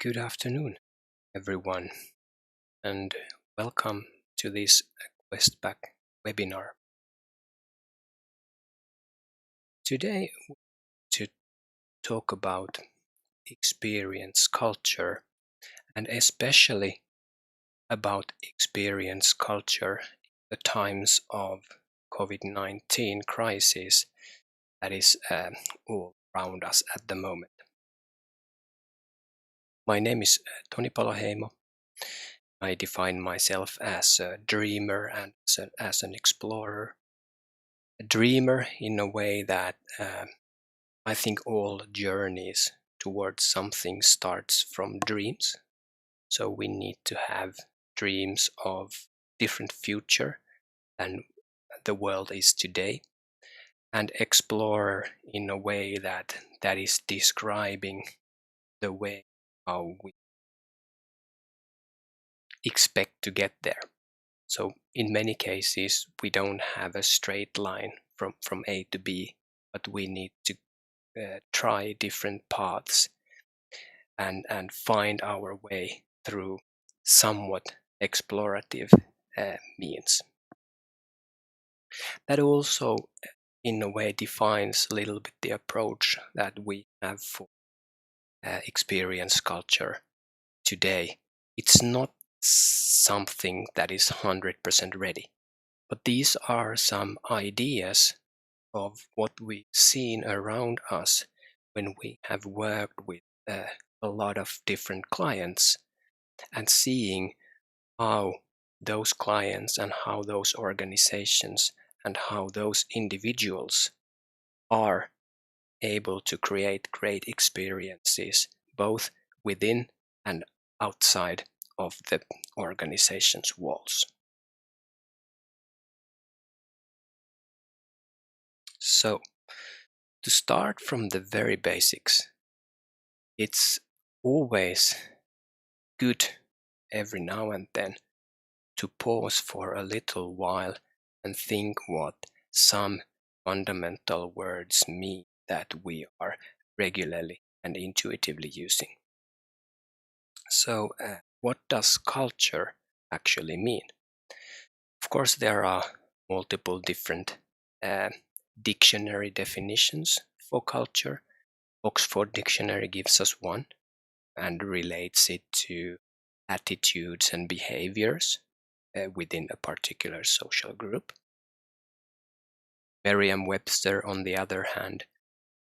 Good afternoon, everyone, and welcome to this Questback webinar. Today, we want to talk about experience culture, and especially about experience culture in the times of COVID-19 crisis that is all around us at the moment. My name is Toni.Paloheimo. I define myself as a dreamer and as an explorer. A dreamer in a way that I think all journeys towards something starts from dreams. So we need to have dreams of different future than the world is today, and explorer in a way that is describing the way how we expect to get there. So in many cases, we don't have a straight line from A to B, but we need to try different paths and find our way through somewhat explorative means. That also, in a way, defines a little bit the approach that we have for experience culture today. It's not something that is 100% ready, but these are some ideas of what we've seen around us when we have worked with a lot of different clients and seeing how those clients and how those organizations and how those individuals are able to create great experiences both within and outside of the organization's walls. So, to start from the very basics, it's always good every now and then to pause for a little while and think what some fundamental words mean that we are regularly and intuitively using. So, what does culture actually mean? Of course, there are multiple different dictionary definitions for culture. Oxford Dictionary gives us one and relates it to attitudes and behaviors within a particular social group. Merriam-Webster, on the other hand,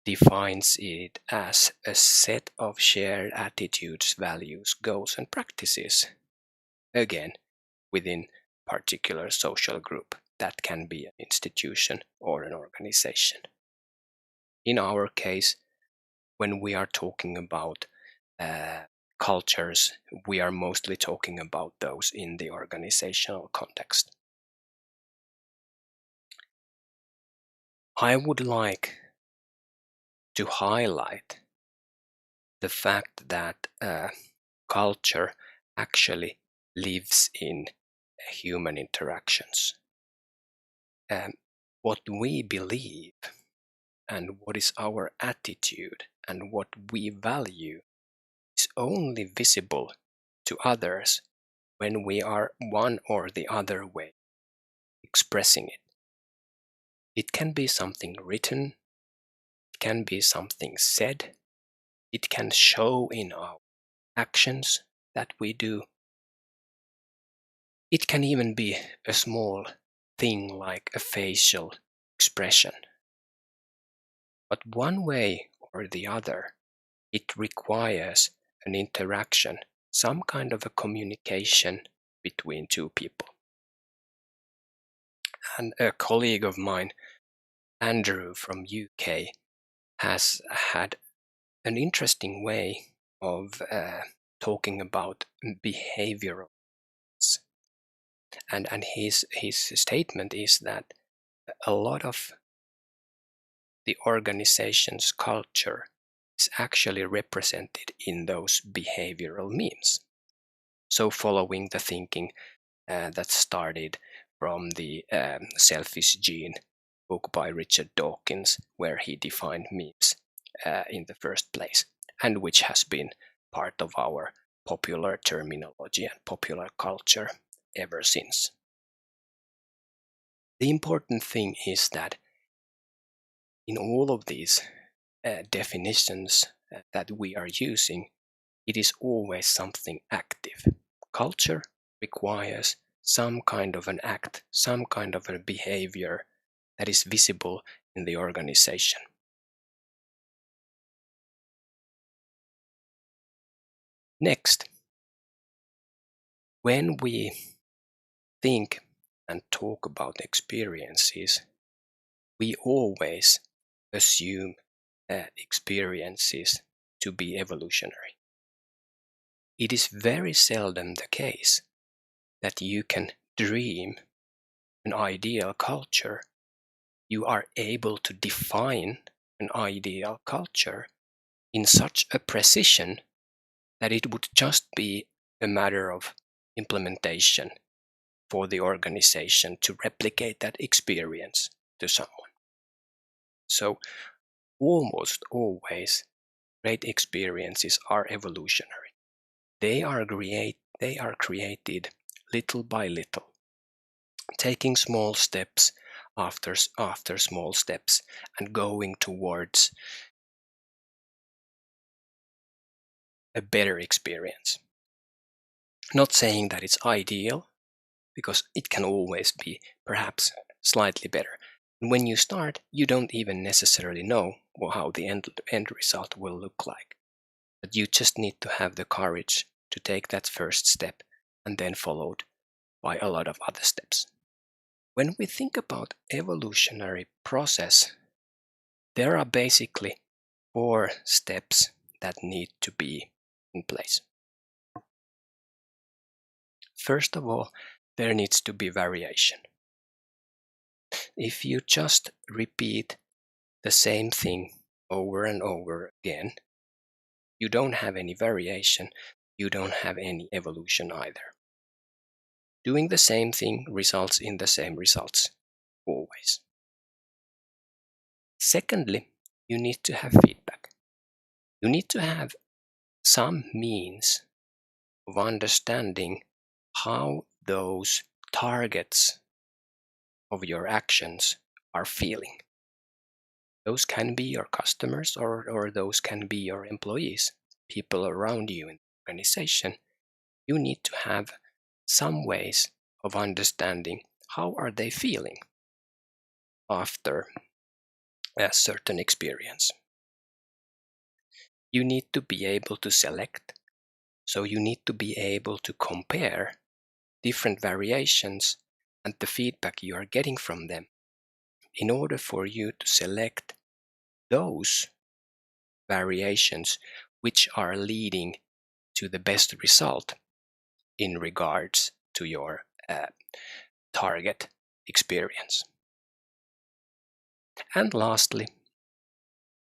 defines it as a set of shared attitudes, values, goals, and practices, again, within a particular social group. That can be an institution or an organization. In our case, when we are talking about cultures, we are mostly talking about those in the organizational context. I would like to highlight the fact that culture actually lives in human interactions. What we believe and what is our attitude and what we value is only visible to others when we are one or the other way expressing it. It can be something written, it can be something said, it can show in our actions that we do. It can even be a small thing like a facial expression. But one way or the other, it requires an interaction, some kind of a communication between two people. And a colleague of mine, Andrew from UK, has had an interesting way of talking about behavioral. And his statement is that a lot of the organization's culture is actually represented in those behavioral memes. So following the thinking that started from the Selfish Gene book by Richard Dawkins, where he defined memes in the first place, and which has been part of our popular terminology and popular culture ever since. The important thing is that in all of these definitions that we are using, it is always something active. Culture requires some kind of an act, some kind of a behavior that is visible in the organization. Next, when we think and talk about experiences, we always assume experiences to be evolutionary. It is very seldom the case that you can dream an ideal culture. You are able to define an ideal culture in such a precision that it would just be a matter of implementation for the organization to replicate that experience to someone. So almost always great experiences are evolutionary. They are created little by little, taking small steps after small steps and going towards a better experience. Not saying that it's ideal, because it can always be perhaps slightly better. And when you start, you don't even necessarily know how the end result will look like. But you just need to have the courage to take that first step and then followed by a lot of other steps. When we think about evolutionary process, there are basically 4 steps that need to be in place. First of all, there needs to be variation. If you just repeat the same thing over and over again, you don't have any variation, you don't have any evolution either. Doing the same thing results in the same results, always. Secondly, you need to have feedback. You need to have some means of understanding how those targets of your actions are feeling. Those can be your customers or those can be your employees, people around you in the organization. You need to have some ways of understanding how are they feeling after a certain experience. You need to be able to select, so you need to be able to compare different variations and the feedback you are getting from them in order for you to select those variations which are leading to the best result in regards to your target experience. And lastly,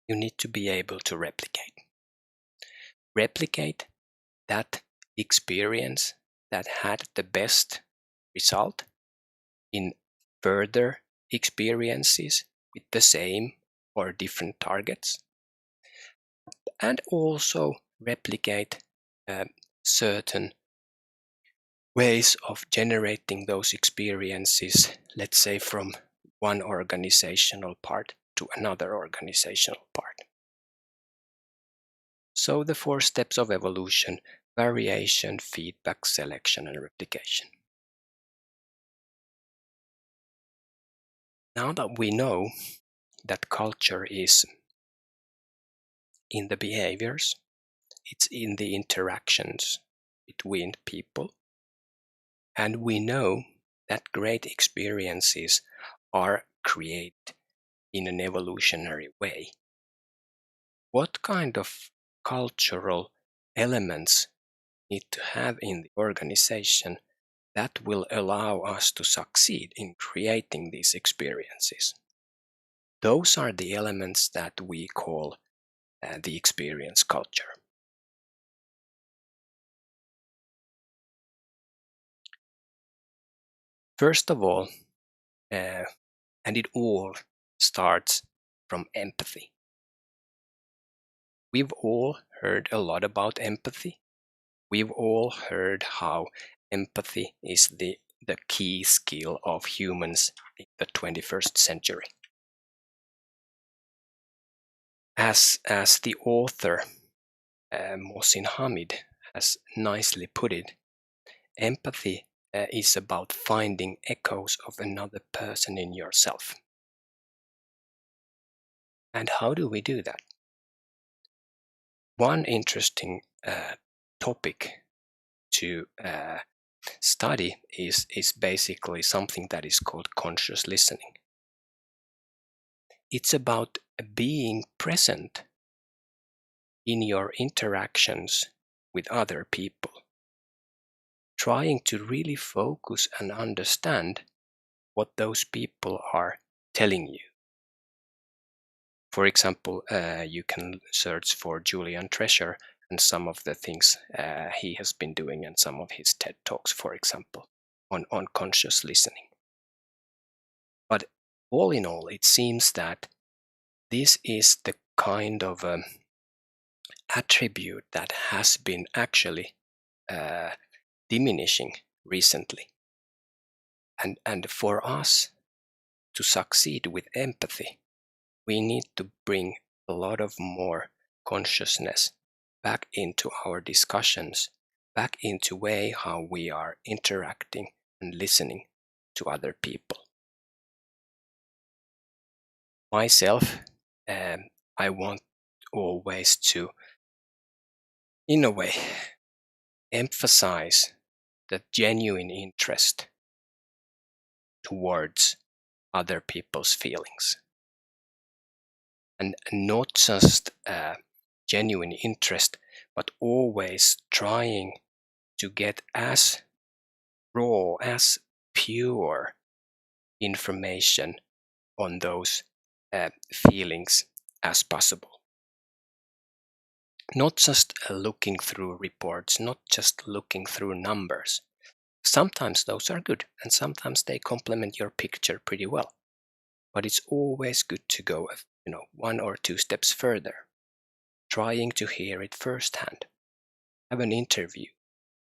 you need to be able to replicate. Replicate that experience that had the best result in further experiences with the same or different targets, and also replicate certain ways of generating those experiences, let's say from one organizational part to another organizational part. So the 4 steps of evolution: variation, feedback, selection, and replication. Now that we know that culture is in the behaviors, it's in the interactions between people, and we know that great experiences are created in an evolutionary way, what kind of cultural elements need to have in the organization that will allow us to succeed in creating these experiences? Those are the elements that we call the experience culture. First of all, and it all starts from empathy. We've all heard a lot about empathy. We've all heard how empathy is the key skill of humans in the 21st century. As the author Mohsin Hamid has nicely put it, empathy is about finding echoes of another person in yourself. And how do we do that? One interesting topic to study is basically something that is called conscious listening. It's about being present in your interactions with other people, trying to really focus and understand what those people are telling you. For example, you can search for Julian Treasure and some of the things he has been doing and some of his TED Talks, for example, on conscious listening. But all in all, it seems that this is the kind of attribute that has been actually diminishing recently. And for us to succeed with empathy, we need to bring a lot of more consciousness back into our discussions, back into way how we are interacting and listening to other people. Myself, I want always to, in a way, emphasize the genuine interest towards other people's feelings. And not just genuine interest, but always trying to get as raw, as pure information on those feelings as possible. Not just looking through reports, not just looking through numbers. Sometimes those are good, and sometimes they complement your picture pretty well. But it's always good to go, one or two steps further, trying to hear it firsthand. Have an interview,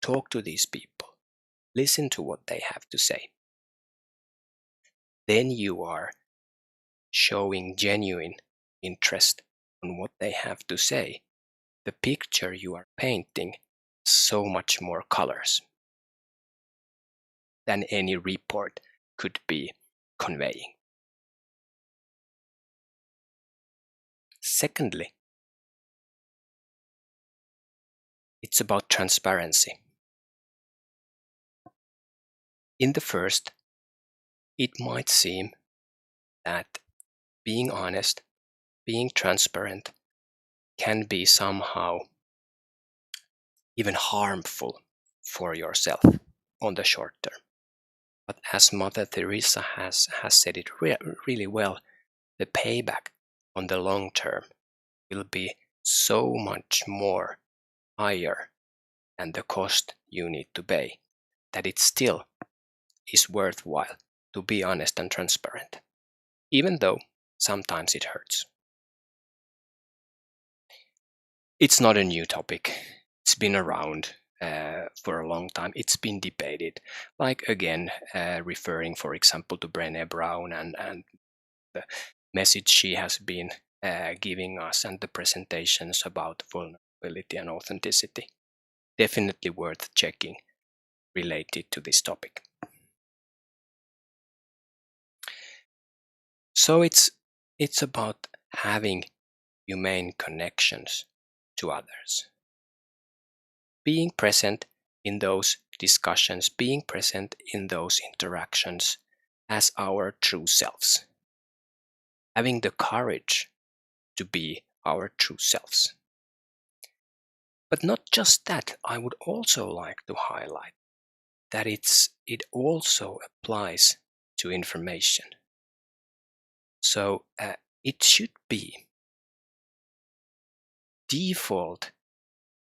talk to these people, listen to what they have to say. Then you are showing genuine interest on what they have to say. The picture you are painting so much more colors than any report could be conveying. Secondly, it's about transparency. In the first, it might seem that being honest, being transparent can be somehow even harmful for yourself on the short term. But as Mother Teresa has said it really well, the payback on the long term will be so much more higher than the cost you need to pay, that it still is worthwhile to be honest and transparent, even though sometimes it hurts. It's not a new topic. It's been around for a long time. It's been debated, like again, referring, for example, to Brené Brown and the message she has been giving us and the presentations about vulnerability and authenticity. Definitely worth checking related to this topic. So it's about having humane connections to others. Being present in those discussions, being present in those interactions as our true selves. Having the courage to be our true selves. But not just that, I would also like to highlight that it also applies to information. So it should be default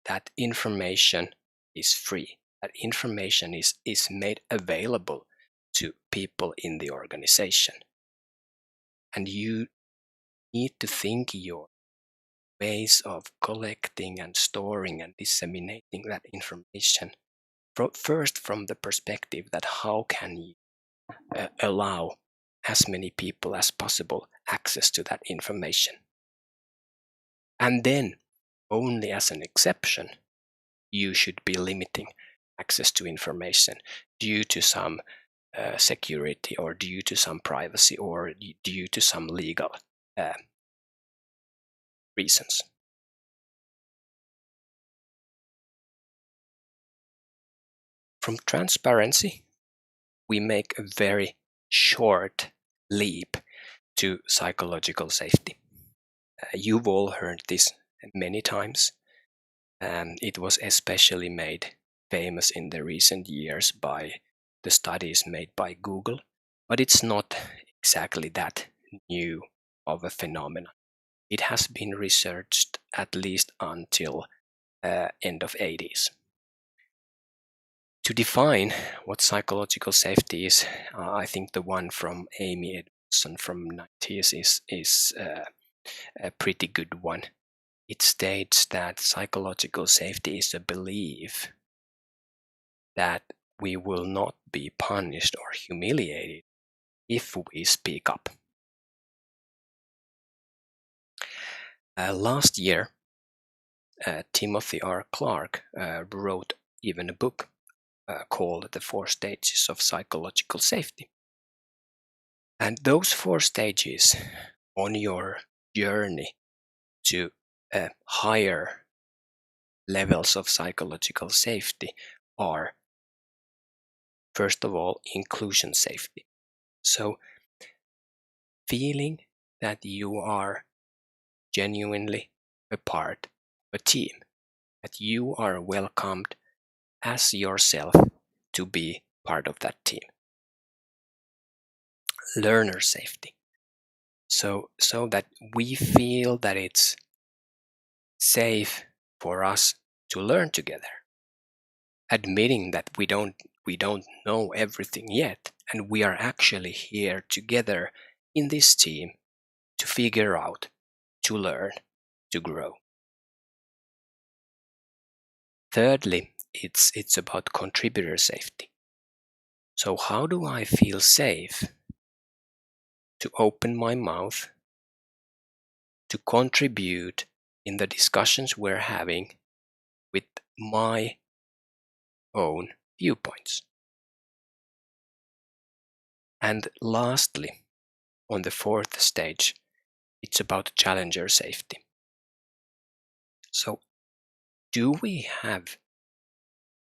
that information is free, that information is made available to people in the organization. And you need to think your ways of collecting and storing and disseminating that information. First, from the perspective that how can you allow as many people as possible access to that information. And then, only as an exception, you should be limiting access to information due to some security or due to some privacy or due to some legal reasons. From transparency, we make a very short leap to psychological safety. You've all heard this many times. It was especially made famous in the recent years by the studies made by Google, but it's not exactly that new of a phenomenon. It has been researched at least until end of 80s. To define what psychological safety is, I think the one from Amy Edmondson from 90s is a pretty good one. It states that psychological safety is a belief that we will not be punished or humiliated if we speak up. Last year, Timothy R. Clark wrote even a book called The 4 Stages of Psychological Safety. And those 4 stages on your journey to higher levels of psychological safety are, first of all, inclusion safety. So, feeling that you are genuinely a part of a team, that you are welcomed as yourself to be part of that team. Learner safety. So that we feel that it's safe for us to learn together, admitting that we don't know everything yet, and we are actually here together in this team to figure out, to learn, to grow. Thirdly, it's about contributor safety. So how do I feel safe to open my mouth, to contribute in the discussions we're having with my own viewpoints? And lastly, on the 4th stage, it's about challenger safety. So, do we have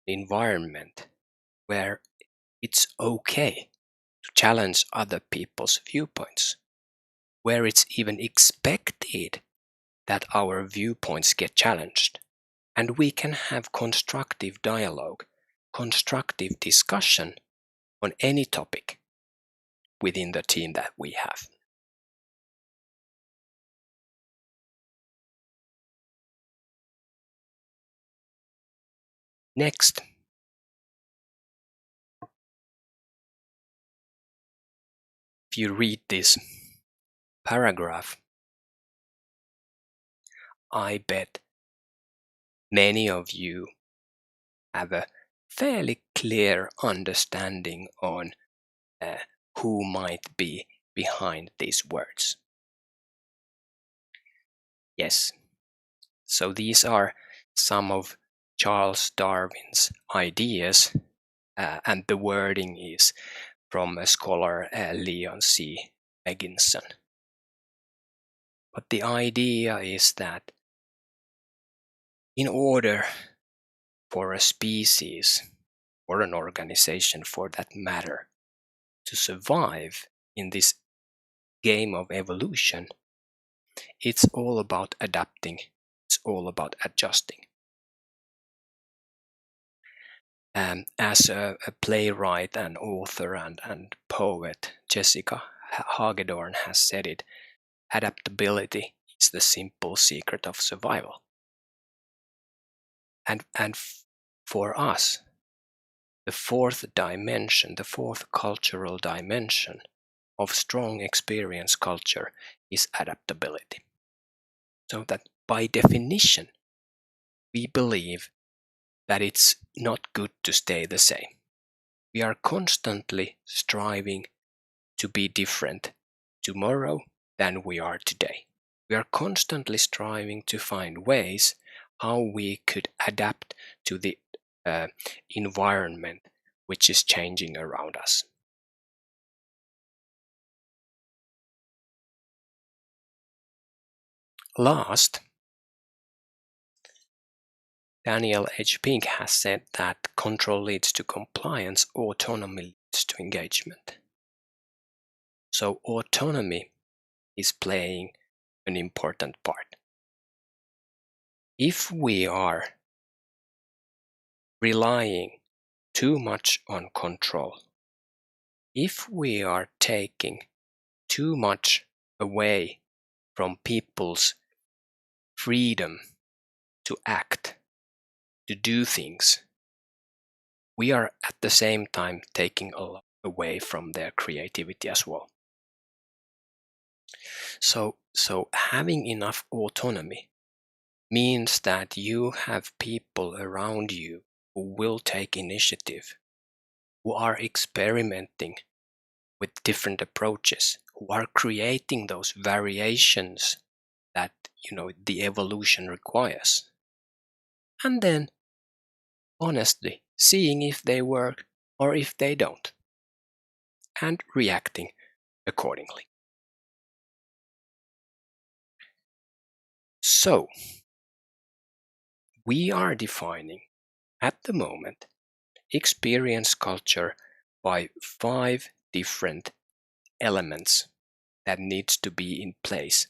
an environment where it's okay to challenge other people's viewpoints, where it's even expected that our viewpoints get challenged, and we can have constructive dialogue, constructive discussion on any topic within the team that we have? Next, if you read this paragraph, I bet many of you have a fairly clear understanding on who might be behind these words. Yes, so these are some of Charles Darwin's ideas, and the wording is from a scholar, Leon C. Megginson. But the idea is that in order for a species or an organization for that matter to survive in this game of evolution, it's all about adapting, it's all about adjusting. As a playwright and author and poet, Jessica Hagedorn has said it, adaptability is the simple secret of survival. And for us, the 4th dimension, the 4th cultural dimension of strong experience culture is adaptability. So that by definition, we believe that it's not good to stay the same. We are constantly striving to be different tomorrow than we are today. We are constantly striving to find ways how we could adapt to the environment which is changing around us. Last, Daniel H. Pink has said that control leads to compliance, autonomy leads to engagement. So autonomy is playing an important part. If we are relying too much on control, if we are taking too much away from people's freedom to act, to do things, we are at the same time taking a lot away from their creativity as well. So having enough autonomy means that you have people around you who will take initiative, who are experimenting with different approaches, who are creating those variations that the evolution requires, and then honestly seeing if they work or if they don't, and reacting accordingly. So we are defining at the moment experience culture by 5 different elements that needs to be in place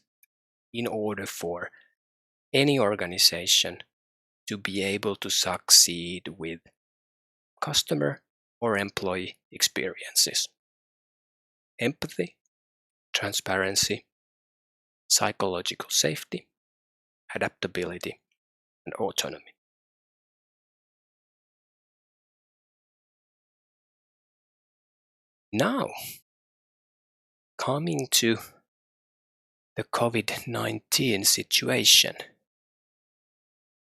in order for any organization to be able to succeed with customer or employee experiences: empathy, transparency, psychological safety, adaptability, and autonomy. Now, coming to the COVID-19 situation,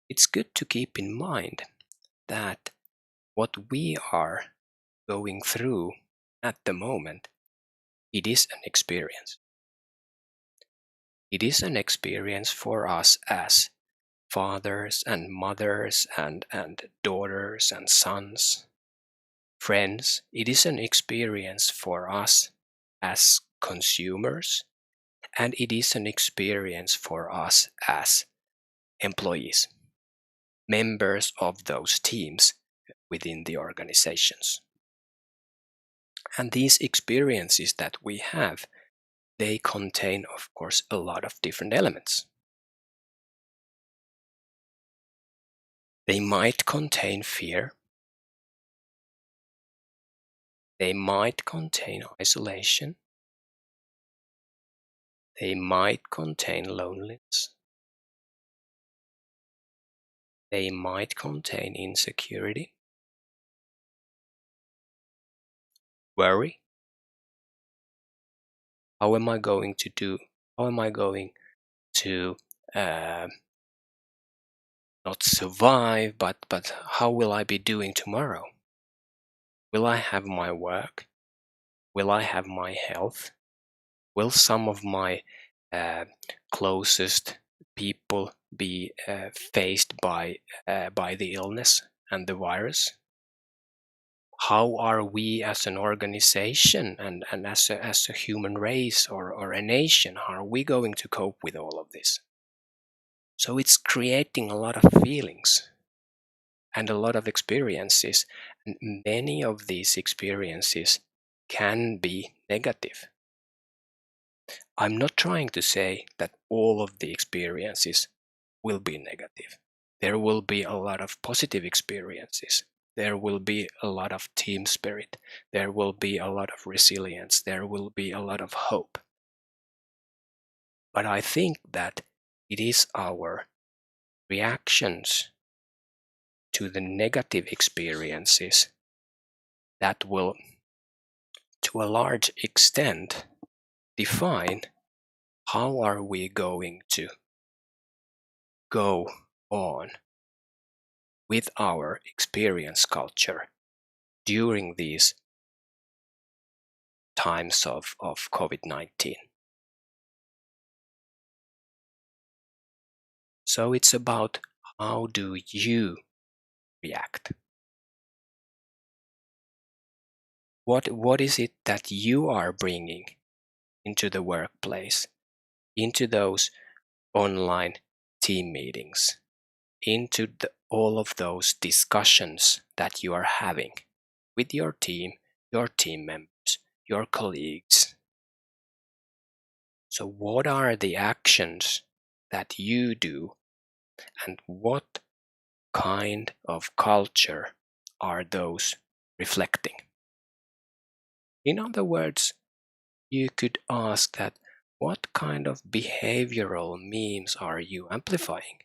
it's good to keep in mind that what we are going through at the moment, it is an experience. It is an experience for us as fathers and mothers and daughters and sons, friends. It is an experience for us as consumers, and it is an experience for us as employees, members of those teams within the organizations. And these experiences that we have, they contain, of course, a lot of different elements. They might contain fear. They might contain isolation. They might contain loneliness. They might contain insecurity, worry. How am I going to not survive, but how will I be doing tomorrow? Will I have my work? Will I have my health? Will some of my closest people be faced by the illness and the virus? How are we as an organization and as a human race or a nation, how are we going to cope with all of this? So it's creating a lot of feelings and a lot of experiences, and many of these experiences can be negative. I'm not trying to say that all of the experiences will be negative. There will be a lot of positive experiences. There will be a lot of team spirit. There will be a lot of resilience. There will be a lot of hope. But I think that it is our reactions to the negative experiences that will, to a large extent, define how are we going to go on with our experience culture during these times of COVID-19. So it's about how do you react? What is it that you are bringing into the workplace, into those online team meetings, into all of those discussions that you are having with your team members, your colleagues? So what are the actions that you do, and what kind of culture are those reflecting? In other words, you could ask that, what kind of behavioral memes are you amplifying?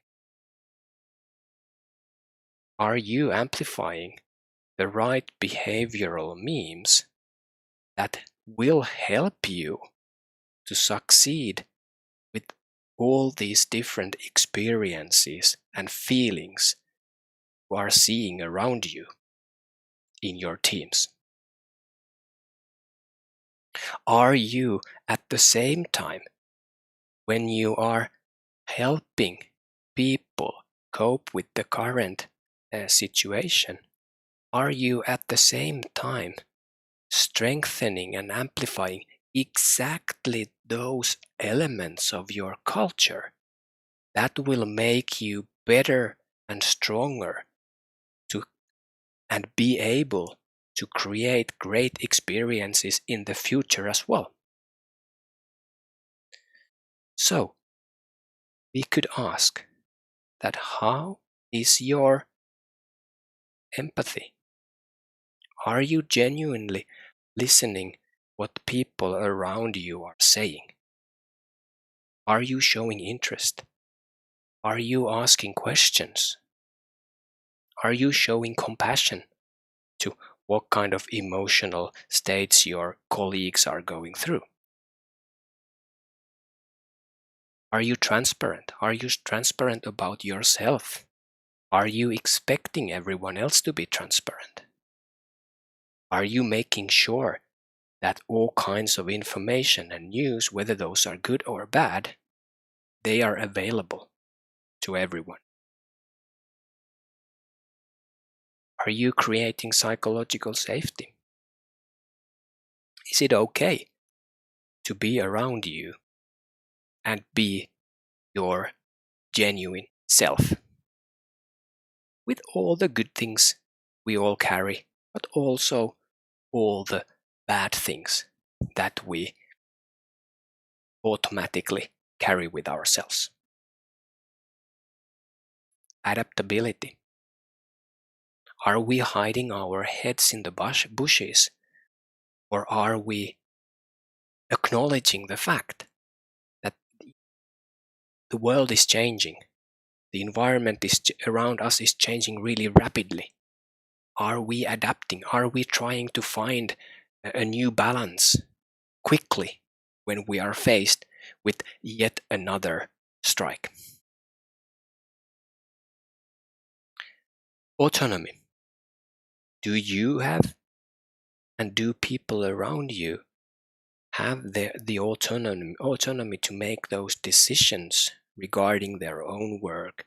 Are you amplifying the right behavioral memes that will help you to succeed with all these different experiences and feelings you are seeing around you in your teams? Are you at the same time, when you are helping people cope with the current situation, are you at the same time strengthening and amplifying exactly those elements of your culture that will make you better and stronger to and be able to create great experiences in the future as well? So we could ask that, how is your empathy? Are you genuinely listening what people around you are saying? Are you showing interest? Are you asking questions? Are you showing compassion to what kind of emotional states your colleagues are going through? Are you transparent? Are you transparent about yourself? Are you expecting everyone else to be transparent? Are you making sure that all kinds of information and news, whether those are good or bad, they are available to everyone? Are you creating psychological safety? Is it okay to be around you and be your genuine self, with all the good things we all carry, but also all the bad things that we automatically carry with ourselves? Adaptability. Are we hiding our heads in the bushes, or are we acknowledging the fact that the world is changing, the environment around us is changing really rapidly? Are we adapting? Are we trying to find a new balance quickly when we are faced with yet another strike? Autonomy. Do you have, and do people around you have the autonomy to make those decisions regarding their own work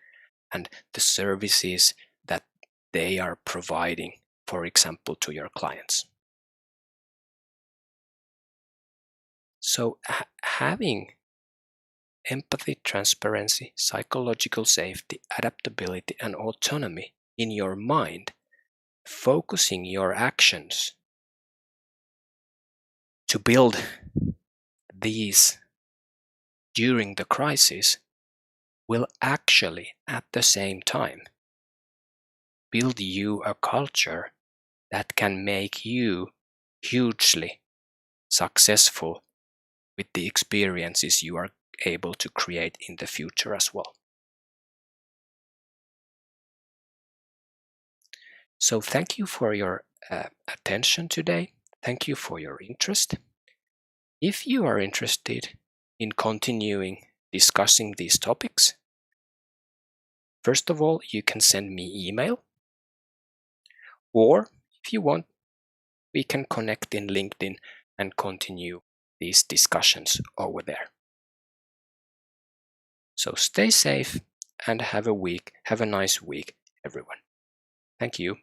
and the services that they are providing, for example, to your clients? So having empathy, transparency, psychological safety, adaptability, and autonomy in your mind, focusing your actions to build these during the crisis, will actually at the same time build you a culture that can make you hugely successful with the experiences you are able to create in the future as well. So thank you for your attention today. Thank you for your interest. If you are interested in continuing discussing these topics, First of all, you can send me email, or if you want, we can connect in LinkedIn and continue these discussions over there. So stay safe and have a nice week, everyone. Thank you.